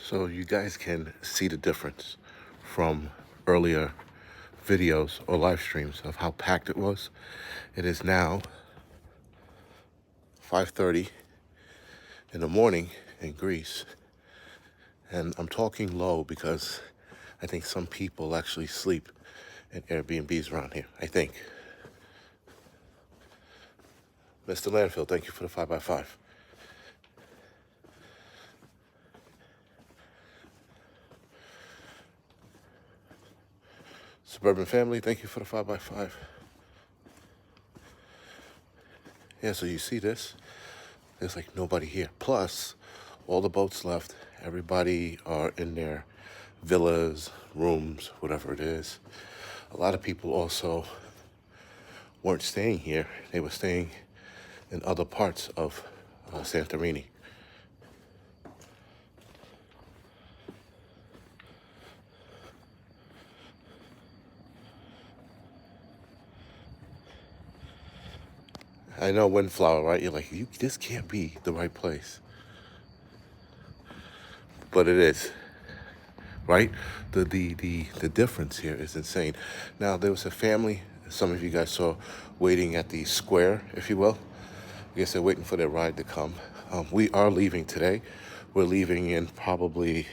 So you guys can see the difference from earlier videos or live streams of how packed it was. It is now 5:30 in the morning in Greece, and I'm talking low because I think some people actually sleep in Airbnbs around here. I think. Mr. Landfill, thank you for the 5x5. Suburban family, thank you for the 5x5. Yeah, so you see this? There's like nobody here. Plus, all the boats left. Everybody are in their villas, rooms, whatever it is. A lot of people also weren't staying here. They were staying in other parts of Santorini. I know Windflower, right? You're like, this can't be the right place. But it is, right? The difference here is insane. Now, there was a family, some of you guys saw, waiting at the square, if you will. I guess they're waiting for their ride to come. We are leaving today. We're leaving in probably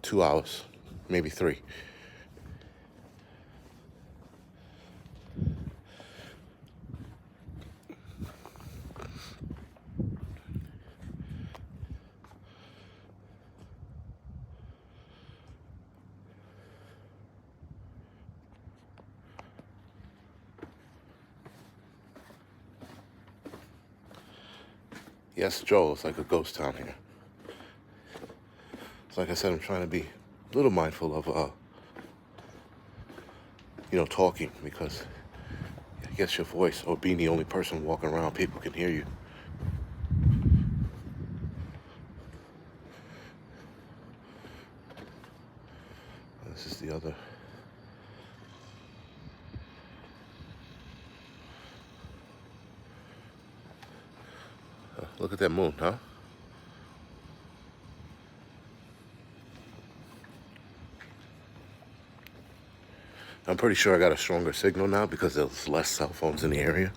2 hours, maybe 3. Yes, Joel, it's like a ghost town here. So like I said, I'm trying to be a little mindful of, talking because I guess your voice or being the only person walking around, people can hear you. This is the other. Look at that moon, huh? I'm pretty sure I got a stronger signal now because there's less cell phones in the area.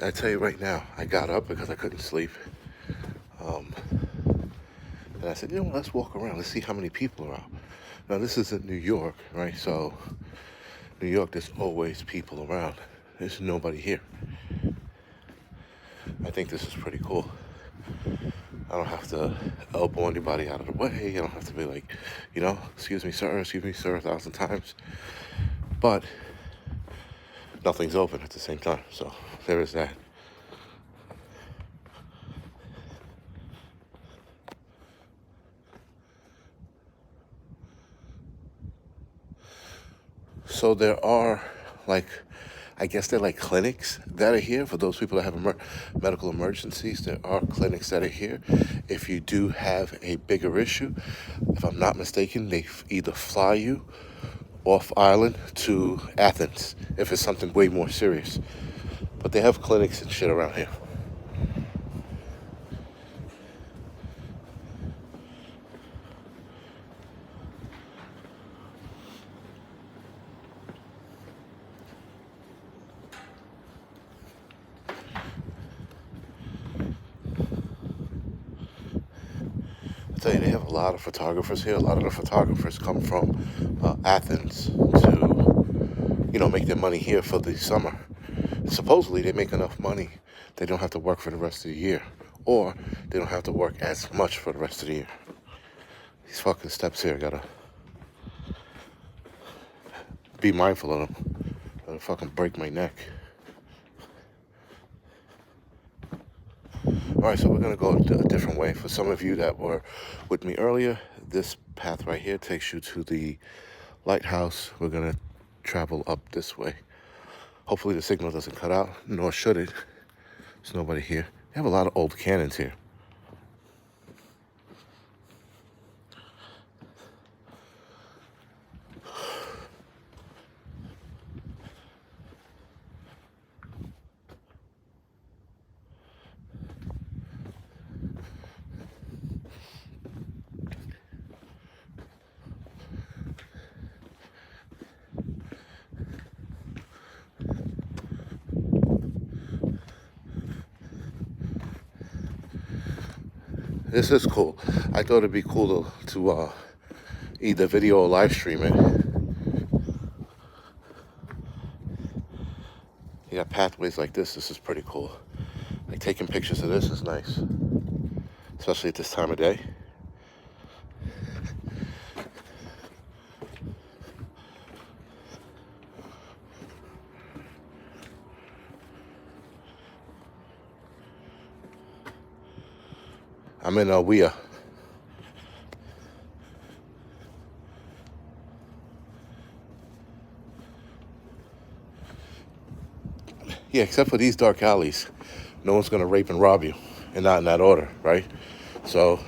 I tell you right now, I got up because I couldn't sleep. And I said, let's walk around. Let's see how many people are out. Now, this is in New York, right? So, New York, there's always people around. There's nobody here. I think this is pretty cool. I don't have to elbow anybody out of the way. I don't have to be like, excuse me, sir, 1,000 times. But nothing's open at the same time. So, there is that. So there are I guess they're like clinics that are here for those people that have medical emergencies. There are clinics that are here. If you do have a bigger issue, if I'm not mistaken, they either fly you off island to Athens if it's something way more serious. But they have clinics and shit around here. I tell you, they have a lot of photographers here. A lot of the photographers come from Athens to, make their money here for the summer. Supposedly, they make enough money they don't have to work for the rest of the year, or they don't have to work as much for the rest of the year. These fucking steps here, gotta be mindful of them. Gotta fucking break my neck. All right, so we're gonna go a different way. For some of you that were with me earlier, this path right here takes you to the lighthouse. We're gonna travel up this way. Hopefully the signal doesn't cut out, nor should it. There's nobody here. They have a lot of old cannons here. This is cool. I thought it'd be cool to either video or live stream it. You got pathways like this. This is pretty cool. Like taking pictures of this is nice, especially at this time of day. I'm in Wea. Yeah, except for these dark alleys, no one's gonna rape and rob you, and not in that order, right? So,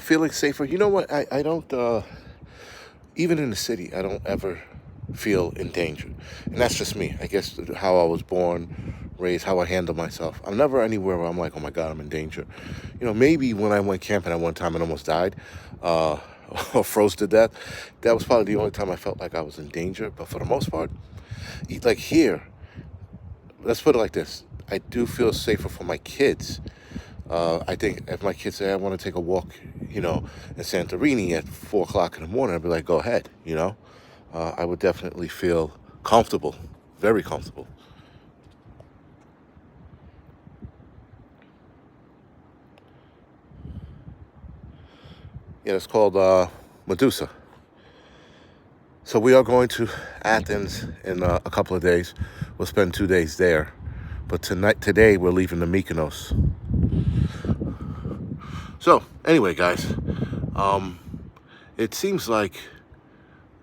feeling safer. You know what? I don't. Even in the city, I don't ever feel in danger. And that's just me. I guess how I was born, raised, how I handle myself. I'm never anywhere where I'm like, oh my God, I'm in danger. You know, maybe when I went camping at one time and almost died, uh, or froze to death, that was probably the only time I felt like I was in danger. But for the most part, like here, let's put it like this. I do feel safer for my kids. I think if my kids say I want to take a walk, you know, in Santorini at 4 o'clock in the morning, I'd be like, go ahead, you know. I would definitely feel comfortable, very comfortable. Yeah, it's called Medusa. So we are going to Athens in a couple of days. We'll spend 2 days there. But today, we're leaving to Mykonos. So, anyway, guys, it seems like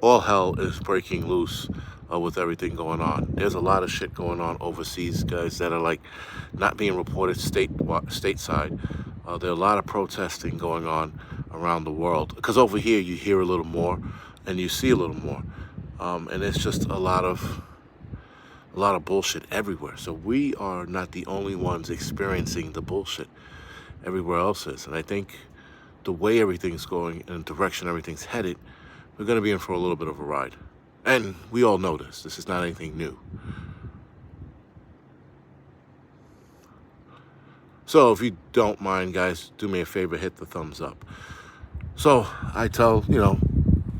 all hell is breaking loose with everything going on. There's a lot of shit going on overseas, guys, that are like not being reported stateside. There are a lot of protesting going on around the world. Because over here, you hear a little more and you see a little more. And it's just a lot of bullshit everywhere. So we are not the only ones experiencing the bullshit. Everywhere else is. And I think the way everything's going and the direction everything's headed, we're going to be in for a little bit of a ride. And we all know this. This is not anything new. So if you don't mind, guys, do me a favor, hit the thumbs up. So I tell,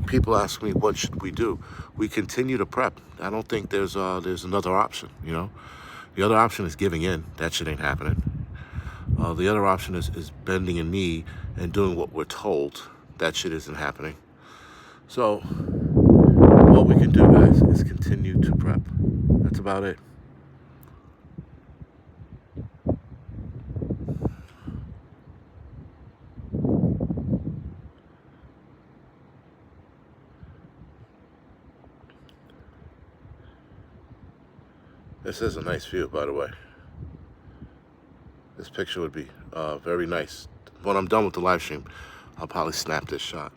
people ask me, what should we do? We continue to prep. I don't think there's another option, The other option is giving in. That shit ain't happening. The other option is bending a knee and doing what we're told. That shit isn't happening. So what we can do, guys, is continue to prep. That's about it. This is a nice view, by the way. This picture would be very nice. When I'm done with the live stream, I'll probably snap this shot.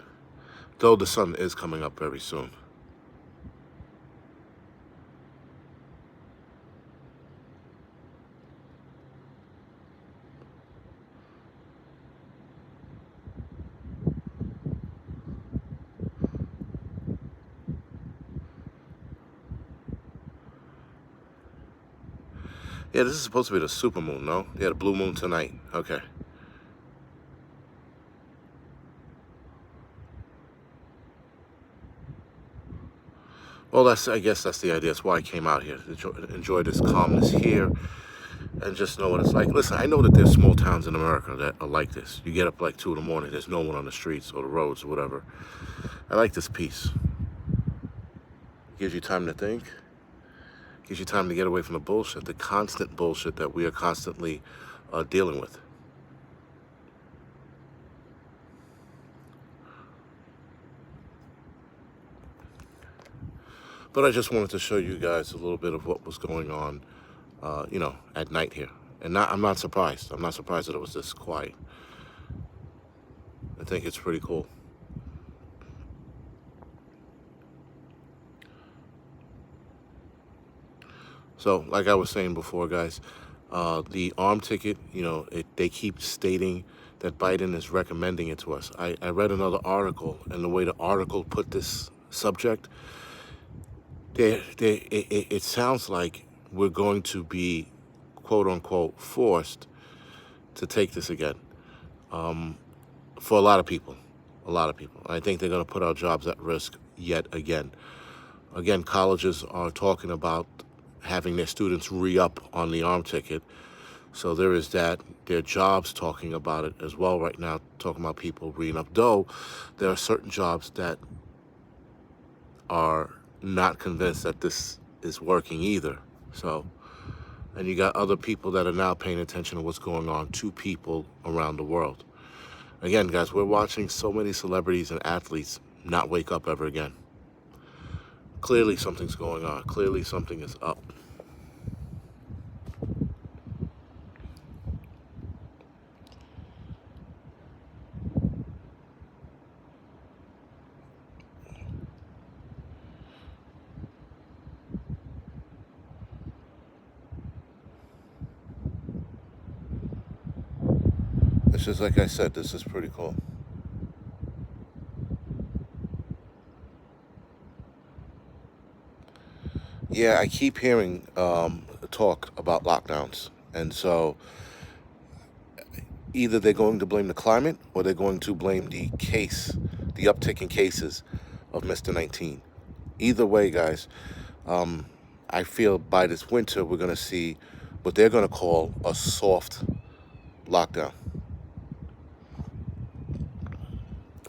Though the sun is coming up very soon. Yeah, this is supposed to be the super moon, no? Yeah, the blue moon tonight. Okay. Well, I guess that's the idea. That's why I came out here. Enjoy this calmness here and just know what it's like. Listen, I know that there's small towns in America that are like this. You get up like 2 in the morning, there's no one on the streets or the roads or whatever. I like this peace. Gives you time to think. Gives you time to get away from the bullshit, the constant bullshit that we are constantly dealing with. But I just wanted to show you guys a little bit of what was going on, at night here. And I'm not surprised. I'm not surprised that it was this quiet. I think it's pretty cool. So, like I was saying before, guys, the arm ticket, they keep stating that Biden is recommending it to us. I read another article, and the way the article put this subject, it sounds like we're going to be, quote unquote, forced to take this again. For a lot of people. A lot of people. I think they're going to put our jobs at risk yet again. Again, colleges are talking about having their students re-up on the arm ticket. So there is that. Their jobs talking about it as well right now, talking about people re-up. Though there are certain jobs that are not convinced that this is working either. So, and you got other people that are now paying attention to what's going on to people around the world. Again, guys, we're watching so many celebrities and athletes not wake up ever again. Clearly something's going on. Clearly something is up. It's just like I said, this is pretty cool. Yeah, I keep hearing talk about lockdowns. And so either they're going to blame the climate or they're going to blame the uptick in cases of Mr. 19. Either way, guys, I feel by this winter we're going to see what they're going to call a soft lockdown.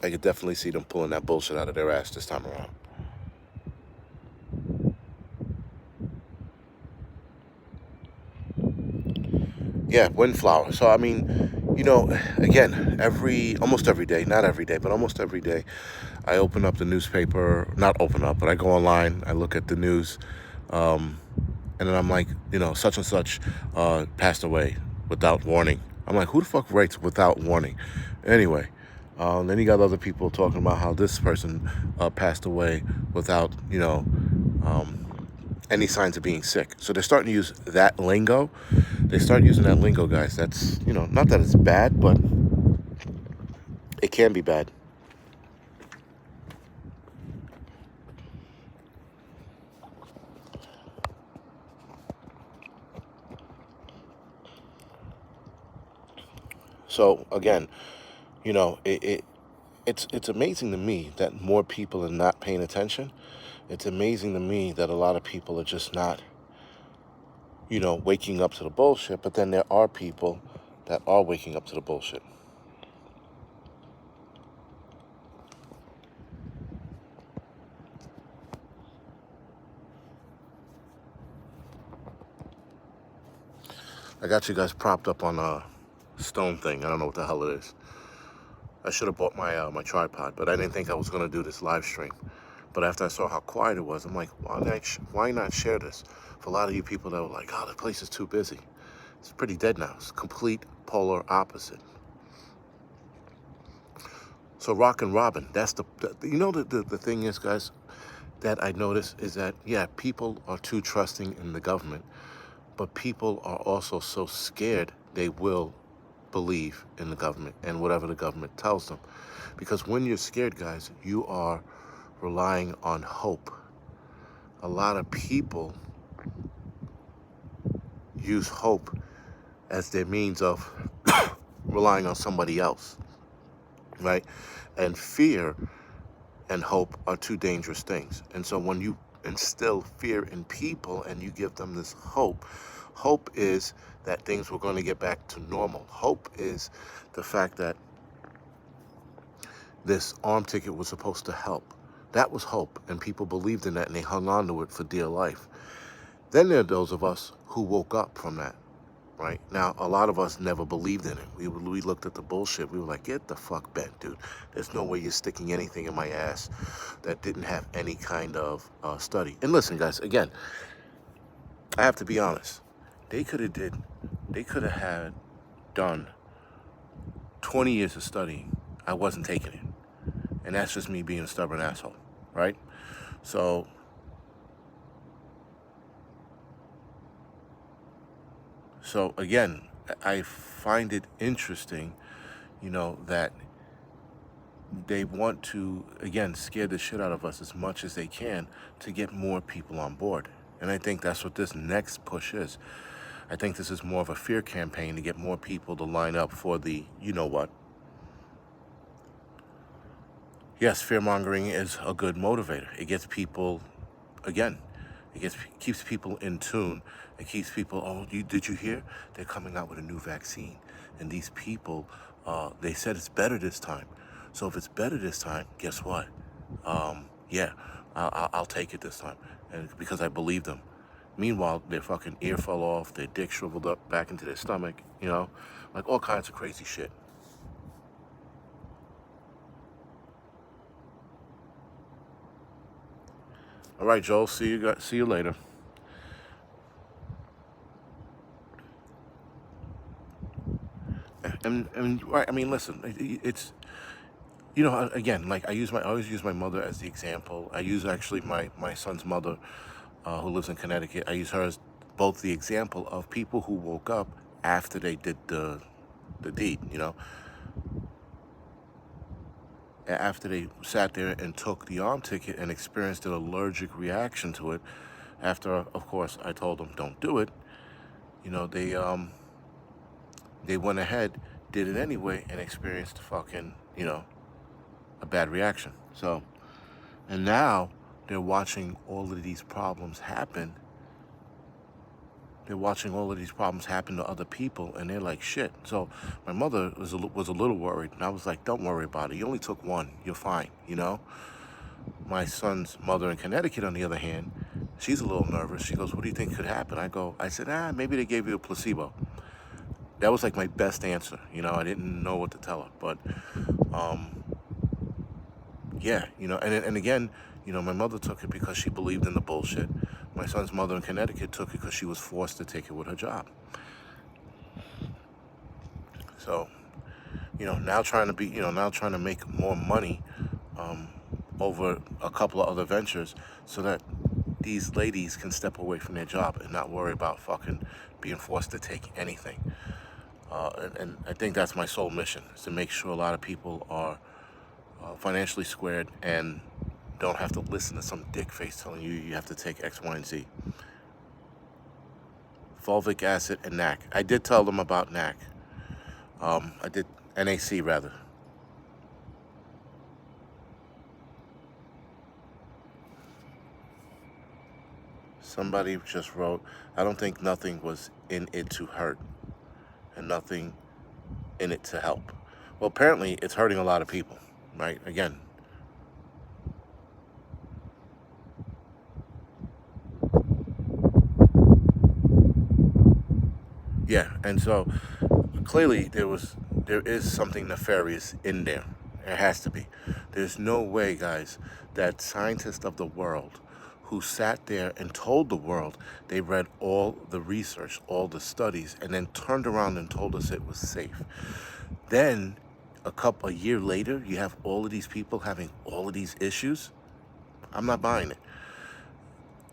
I could definitely see them pulling that bullshit out of their ass this time around. Yeah, windflower. So I mean, again, almost every day, not every day, but almost every day, I open up the newspaper. Not open up, but I go online. I look at the news, and then I'm like, such and such passed away without warning. I'm like, who the fuck writes without warning? Anyway, then you got other people talking about how this person passed away without, any signs of being sick. So they're starting to use that lingo. They start using that lingo, guys. That's, not that it's bad, but it can be bad. So again, it's amazing to me that more people are not paying attention. It's amazing to me that a lot of people are just not, waking up to the bullshit. But then there are people that are waking up to the bullshit. I got you guys propped up on a stone thing. I don't know what the hell it is. I should have bought my tripod, but I didn't think I was gonna do this live stream. But after I saw how quiet it was, I'm like, why not share this? For a lot of you people that were like, oh, the place is too busy. It's pretty dead now. It's complete polar opposite. So Rockin' Robin, that's the thing is, guys, that I notice is that, yeah, people are too trusting in the government, but people are also so scared they will believe in the government and whatever the government tells them. Because when you're scared, guys, you are relying on hope. A lot of people use hope as their means of relying on somebody else, right? And fear and hope are two dangerous things. And so when you instill fear in people and you give them this hope is that things were going to get back to normal. Hope is the fact that this arm ticket was supposed to help. That was hope, and people believed in that, and they hung on to it for dear life. Then there are those of us who woke up from that, right? Now, a lot of us never believed in it. We looked at the bullshit. We were like, get the fuck bent, dude. There's no way you're sticking anything in my ass that didn't have any kind of study. And listen, guys, again, I have to be honest. They could have had done 20 years of studying. I wasn't taking it. And that's just me being a stubborn asshole, right? So, again, I find it interesting, that they want to, again, scare the shit out of us as much as they can to get more people on board. And I think that's what this next push is. I think this is more of a fear campaign to get more people to line up for the, you know what. Yes, fear mongering is a good motivator. It gets people, again, keeps people in tune. It keeps people, oh, did you hear? They're coming out with a new vaccine. And these people, they said it's better this time. So if it's better this time, guess what? Yeah, I'll take it this time. And because I believe them. Meanwhile, their fucking ear fell off, their dick shriveled up back into their stomach, like all kinds of crazy shit. All right, Joel, see you later. And right, I mean, listen, it's, again, like I always use my mother as the example. I use actually my son's mother, who lives in Connecticut. I use her as both the example of people who woke up after they did the deed, after they sat there and took the arm ticket and experienced an allergic reaction to it. After, of course, I told them don't do it. They went ahead, did it anyway, and experienced fucking, a bad reaction. So, and now they're watching all of these problems happen. They're watching all of these problems happen to other people, and they're like, shit. So my mother was a little worried, and I was like, don't worry about it. You only took one. You're fine, My son's mother in Connecticut, on the other hand, she's a little nervous. She goes, what do you think could happen? I said, maybe they gave you a placebo. That was like my best answer. I didn't know what to tell her. But, yeah, and again, my mother took it because she believed in the bullshit. My son's mother in Connecticut took it because she was forced to take it with her job. So, now trying to make more money over a couple of other ventures so that these ladies can step away from their job and not worry about fucking being forced to take anything. And I think that's my sole mission, is to make sure a lot of people are financially squared and don't have to listen to some dick face telling you have to take X, Y, and Z. Fulvic acid and NAC. I did tell them about NAC. I did NAC rather. Somebody just wrote, I don't think nothing was in it to hurt and nothing in it to help. Well, apparently it's hurting a lot of people, right? Again. Yeah, and so clearly there is something nefarious in there. There has to be. There's no way, guys, that scientists of the world who sat there and told the world they read all the research, all the studies, and then turned around and told us it was safe. Then a year later, you have all of these people having all of these issues. I'm not buying it.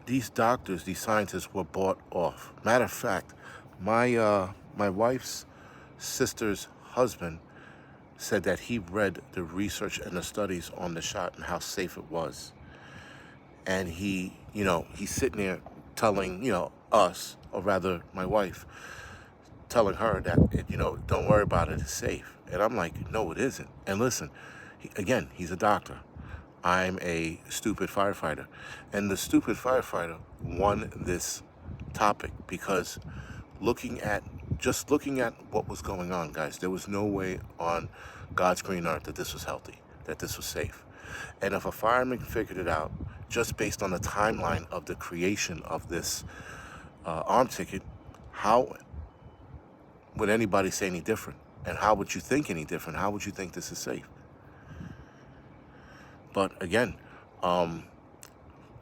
These doctors, these scientists were bought off. Matter of fact, my wife's sister's husband said that he read the research and the studies on the shot and how safe it was. And he's sitting there telling, us, or rather my wife, telling her that, don't worry about it, it's safe. And I'm like, no, it isn't. And listen, again, he's a doctor. I'm a stupid firefighter. And the stupid firefighter won this topic because looking at what was going on, guys, there was no way on God's green earth that this was healthy, that this was safe. And if a fireman figured it out just based on the timeline of the creation of this arm ticket, how would anybody say any different? And how would you think any different? How would you think this is safe? But again, um,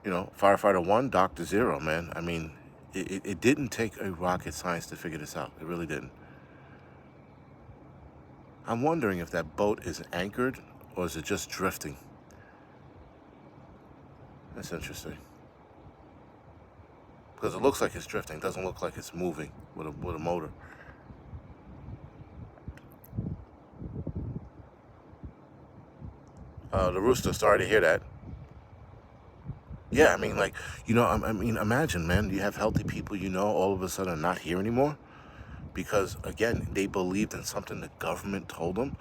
firefighter 1, doctor 0, man. I mean, it didn't take a rocket science to figure this out. It really didn't. I'm wondering if that boat is anchored or is it just drifting? That's interesting. Because it looks like it's drifting. It doesn't look like it's moving with a motor. The rooster, sorry to hear that. Yeah, I mean, like, I mean, imagine, man, you have healthy people, all of a sudden are not here anymore because, again, they believed in something the government told them.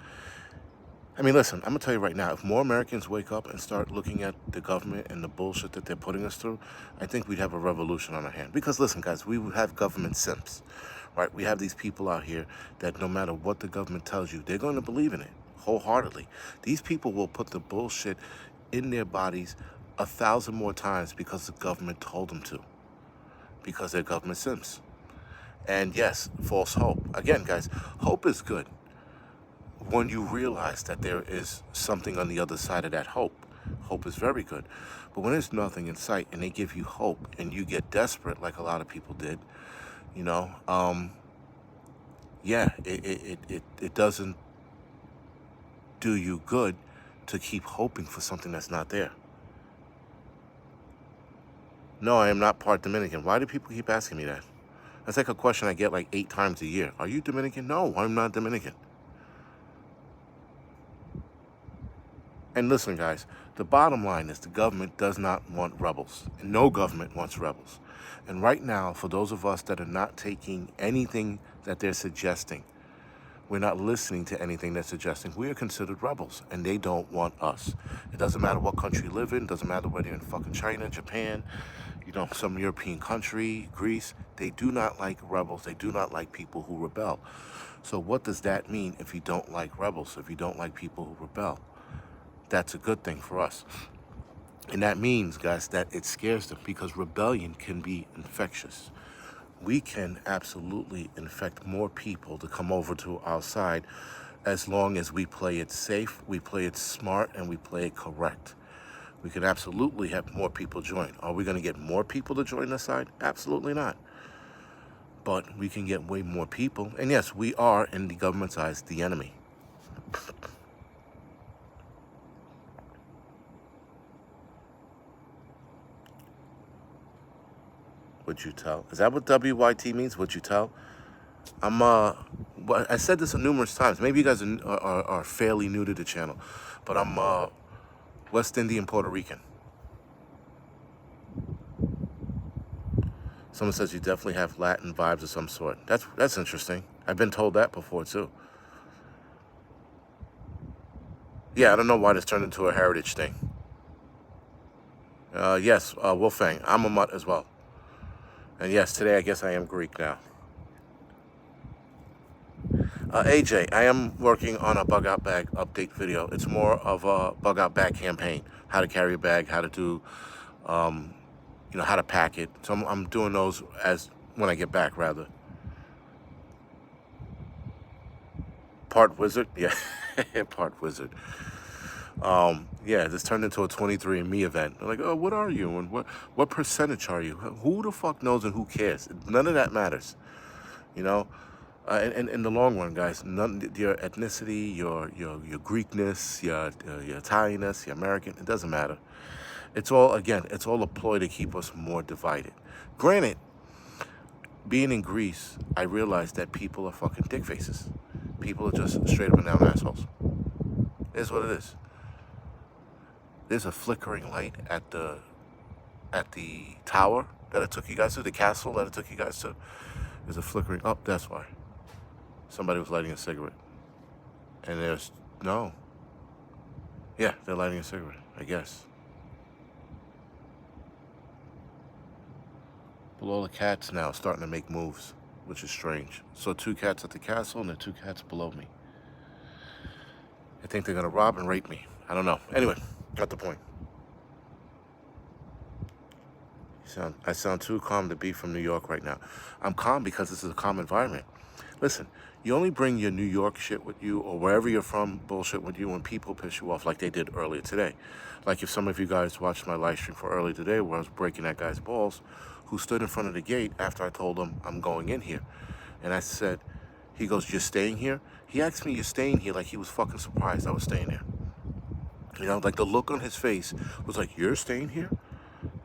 I mean, listen, I'm going to tell you right now, if more Americans wake up and start looking at the government and the bullshit that they're putting us through, I think we'd have a revolution on our hand. Because, listen, guys, we would have government simps, right? We have these people out here that no matter what the government tells you, they're going to believe in it wholeheartedly. These people will put the bullshit in their bodies 1,000 more times because the government told them to, because they're government simps. And yes, false hope. Again, guys, hope is good when you realize that there is something on the other side of that hope. Hope is very good. But when there's nothing in sight and they give you hope and you get desperate like a lot of people did, yeah, it doesn't do you good to keep hoping for something that's not there. No, I am not part Dominican. Why do people keep asking me that? That's like a question I get like 8 times a year. Are you Dominican? No, I'm not Dominican. And listen, guys, the bottom line is the government does not want rebels. And no government wants rebels. And right now, for those of us that are not taking anything that they're suggesting, we're not listening to anything they're suggesting, we are considered rebels, and they don't want us. It doesn't matter what country you live in. It doesn't matter whether you're in fucking China, Japan, some European country, Greece. They do not like rebels. They do not like people who rebel. So what does that mean if you don't like rebels, if you don't like people who rebel? That's a good thing for us. And that means, guys, that it scares them because rebellion can be infectious. We can absolutely infect more people to come over to our side as long as we play it safe, we play it smart, and we play it correct. We can absolutely have more people join. Are we going to get more people to join the side? Absolutely not. But we can get way more people. And yes, we are, in the government's eyes, the enemy. Would you tell? Is that what WYT means? Would you tell? I said this numerous times. Maybe you guys are fairly new to the channel, but I'm West Indian Puerto Rican. Someone says you definitely have Latin vibes of some sort. That's interesting. I've been told that before too. Yeah, I don't know why this turned into a heritage thing. Yes, Wolfgang, I'm a mutt as well. And yes, today I guess I am Greek now. AJ, I am working on a bug out bag update video. It's more of a bug out bag campaign. How to carry a bag, how to do, how to pack it. So I'm doing those when I get back, rather. Part wizard? Yeah, part wizard. Yeah, this turned into a 23andMe event. They're like, oh, what are you? And what percentage are you? Who the fuck knows and who cares? None of that matters, And in the long run, guys, your ethnicity, your Greekness, your Italianness, your American, it doesn't matter. It's all a ploy to keep us more divided. Granted, being in Greece, I realized that people are fucking dick faces. People are just straight up and down assholes. It is what it is. There's a flickering light at the tower that I took you guys to, the castle that I took you guys to. There's a flickering. Oh, that's why. Somebody was lighting a cigarette. And no. Yeah, they're lighting a cigarette, I guess. Below the cats now starting to make moves, which is strange. So 2 cats at the castle and the 2 cats below me. I think they're going to rob and rape me. I don't know. Anyway, got the point. I sound too calm to be from New York right now. I'm calm because this is a calm environment. Listen, you only bring your New York shit with you or wherever you're from bullshit with you when people piss you off like they did earlier today. Like if some of you guys watched my live stream for earlier today where I was breaking that guy's balls who stood in front of the gate after I told him I'm going in here. And I said, he goes, "You're staying here?" He asked me, "You're staying here?" Like he was fucking surprised I was staying there. You know, like the look on his face was like, "You're staying here?"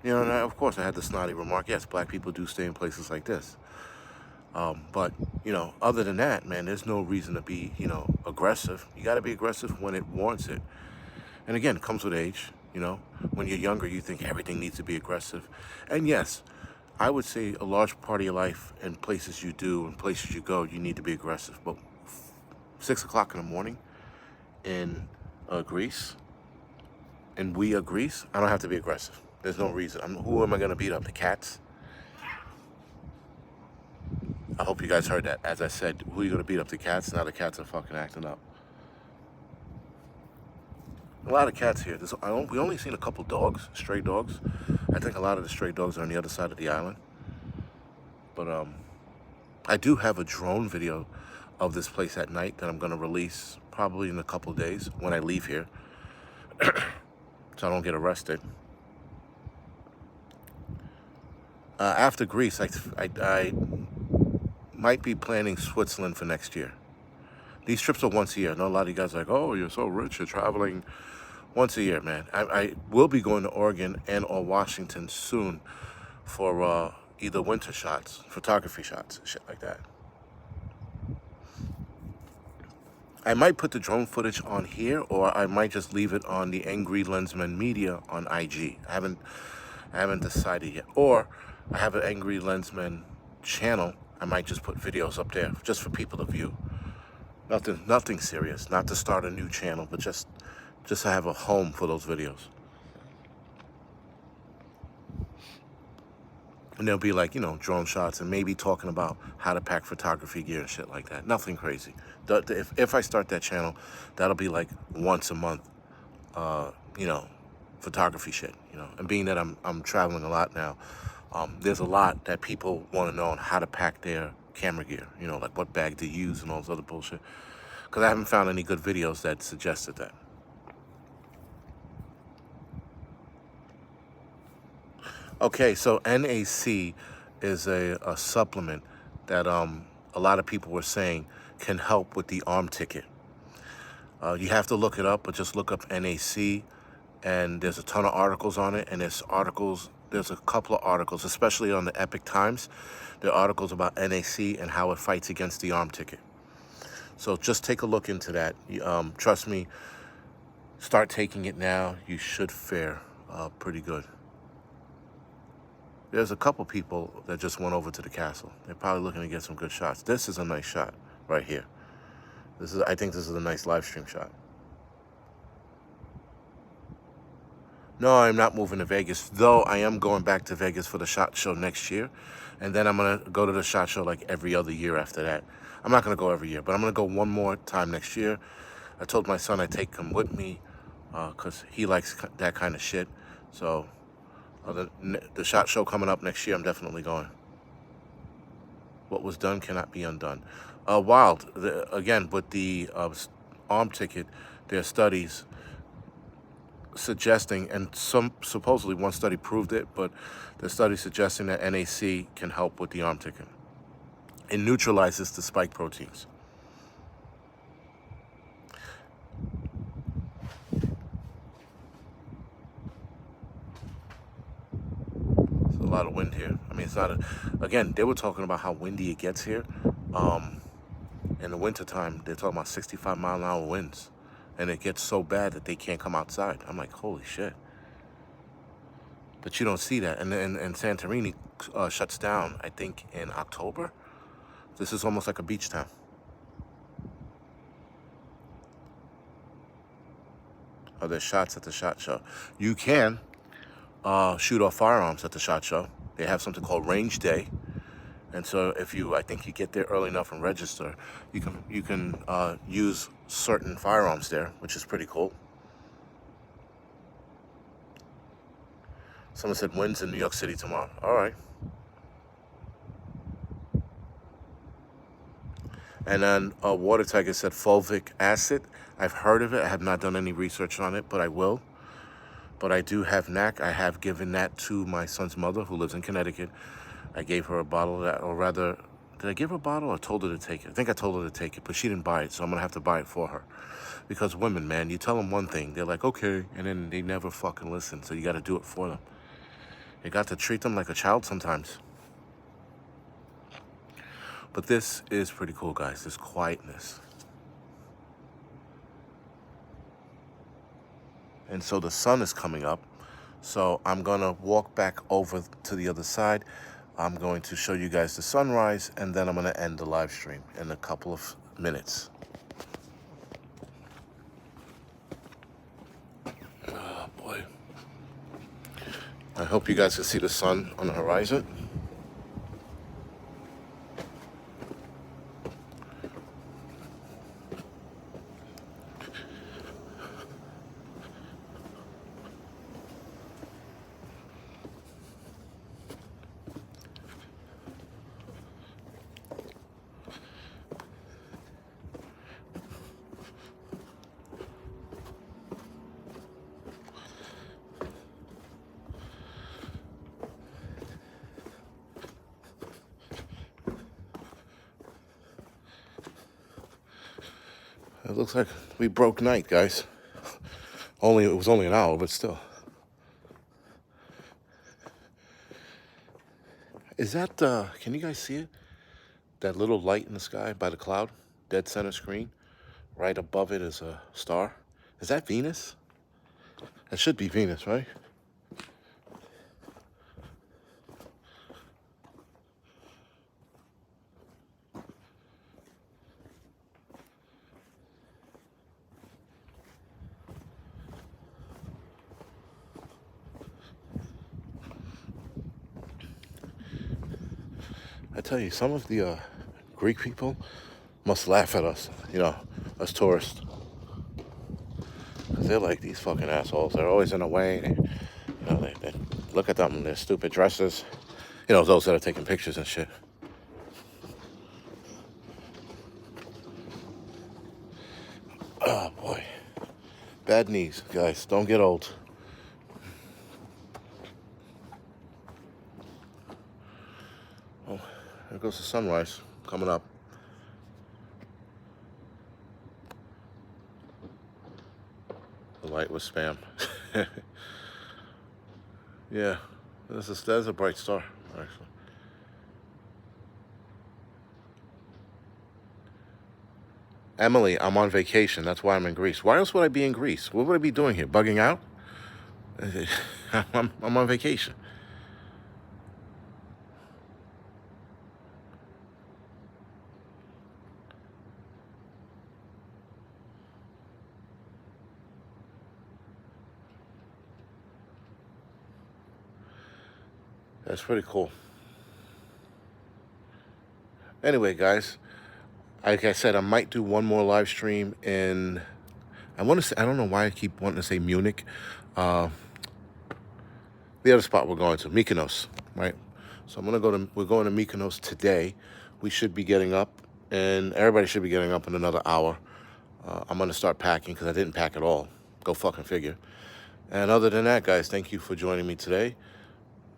You know, and of course I had the snotty remark, yes, black people do stay in places like this. But, you know, other than that, man, there's no reason to be, you know, aggressive. You got to be aggressive when it warrants it. And again, it comes with age. You know, when you're younger, you think everything needs to be aggressive. And yes, I would say a large part of your life and places you do and places you go, you need to be aggressive. But 6 o'clock in the morning in Greece, and we are Greece, I don't have to be aggressive. There's no reason. Who am I going to beat up? The cats? I hope you guys heard that. As I said, who are you going to beat up? The cats? Now the cats are fucking acting up. A lot of cats here. We only seen a couple dogs, stray dogs. I think a lot of the stray dogs are on the other side of the island. But I do have a drone video of this place at night that I'm going to release probably in a couple days when I leave here, so I don't get arrested. After Greece, I might be planning Switzerland for next year. These trips are once a year. I know a lot of you guys are like, "Oh, you're so rich, you're traveling once a year," man. I will be going to Oregon and or Washington soon for either winter shots, photography shots, shit like that. I might put the drone footage on here, or I might just leave it on the Angry Lensman Media on IG. I haven't decided yet. Or I have an Angry Lensman channel. I might just put videos up there just for people to view. Nothing serious. Not to start a new channel, but just to have a home for those videos. And they'll be like, you know, drone shots and maybe talking about how to pack photography gear and shit like that. Nothing crazy. If I start that channel, that'll be like once a month, you know, photography shit, you know. And being that I'm traveling a lot now, there's a lot that people want to know on how to pack their camera gear, you know, like what bag to use and all this other bullshit. Because I haven't found any good videos that suggested that. Okay, so NAC is a supplement that a lot of people were saying can help with the arm ticket. You have to look it up, but just look up NAC, and there's a ton of articles on it, and there's a couple of articles, especially on the Epic Times. There are articles about NAC and how it fights against the arm ticket. So just take a look into that. Trust me, start taking it now. You should fare pretty good. There's a couple people that just went over to the castle. They're probably looking to get some good shots. This is a nice shot right here. I think this is a nice live stream shot. No, I'm not moving to Vegas, though I am going back to Vegas for the SHOT Show next year. And then I'm going to go to the SHOT Show like every other year after that. I'm not going to go every year, but I'm going to go one more time next year. I told my son I'd take him with me because he likes that kind of shit. So the SHOT Show coming up next year, I'm definitely going. What was done cannot be undone. Wild. Again, with the arm ticket, there are studies suggesting, and supposedly one study proved it, but the study suggesting that NAC can help with the arm ticket. It neutralizes the spike proteins. There's a lot of wind here. I mean, it's not again, they were talking about how windy it gets here. In the wintertime, they're talking about 65-mile-an-hour winds. And it gets so bad that they can't come outside. I'm like, holy shit. But you don't see that. And Santorini shuts down, I think, in October. This is almost like a beach town. Oh, there's shots at the SHOT Show. You can shoot off firearms at the SHOT Show. They have something called Range Day. And so I think you get there early enough and register, you can use certain firearms there, which is pretty cool. Someone said winds in New York City tomorrow. All right. And then Water Tiger said fulvic acid. I've heard of it. I have not done any research on it, but I will. But I do have NAC. I have given that to my son's mother, who lives in Connecticut. I gave her a bottle of that, or rather, did I give her a bottle or told her to take it? I think I told her to take it, but she didn't buy it, so I'm going to have to buy it for her. Because women, man, you tell them one thing, they're like, okay, and then they never fucking listen, so you got to do it for them. You got to treat them like a child sometimes. But this is pretty cool, guys, this quietness. And so the sun is coming up, so I'm going to walk back over to the other side. I'm going to show you guys the sunrise, and then I'm going to end the live stream in a couple of minutes. Oh, boy. I hope you guys can see the sun on the horizon. It looks like we broke night, guys. It was only an hour, but still. Is that, can you guys see it? That little light in the sky by the cloud, dead center screen. Right above it is a star. Is that Venus? That should be Venus, right? I tell you, some of the Greek people must laugh at us, us tourists. 'Cause they're like these fucking assholes. They're always in the way. They look at them in their stupid dresses. Those that are taking pictures and shit. Oh, boy. Bad knees, guys. Don't get old. Oh, there goes the sunrise coming up. The light was spam. Yeah, there's a bright star, actually. Emily, I'm on vacation. That's why I'm in Greece. Why else would I be in Greece? What would I be doing here? Bugging out? I'm on vacation. That's pretty cool. Anyway, guys, like I said, I might do one more live stream in. I want to say. I don't know why I keep wanting to say Munich. The other spot we're going to, Mykonos, right? So we're going to Mykonos today. We should be getting up, and everybody should be getting up in another hour. I'm gonna start packing because I didn't pack at all. Go fucking figure. And other than that, guys, thank you for joining me today.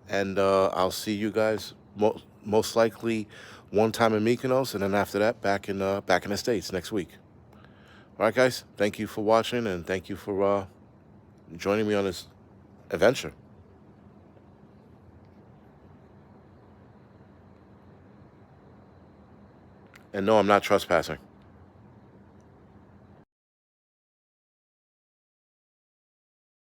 And I'll see you guys most likely one time in Mykonos, and then after that, back in the States next week. All right, guys, thank you for watching, and thank you for joining me on this adventure. And no, I'm not trespassing.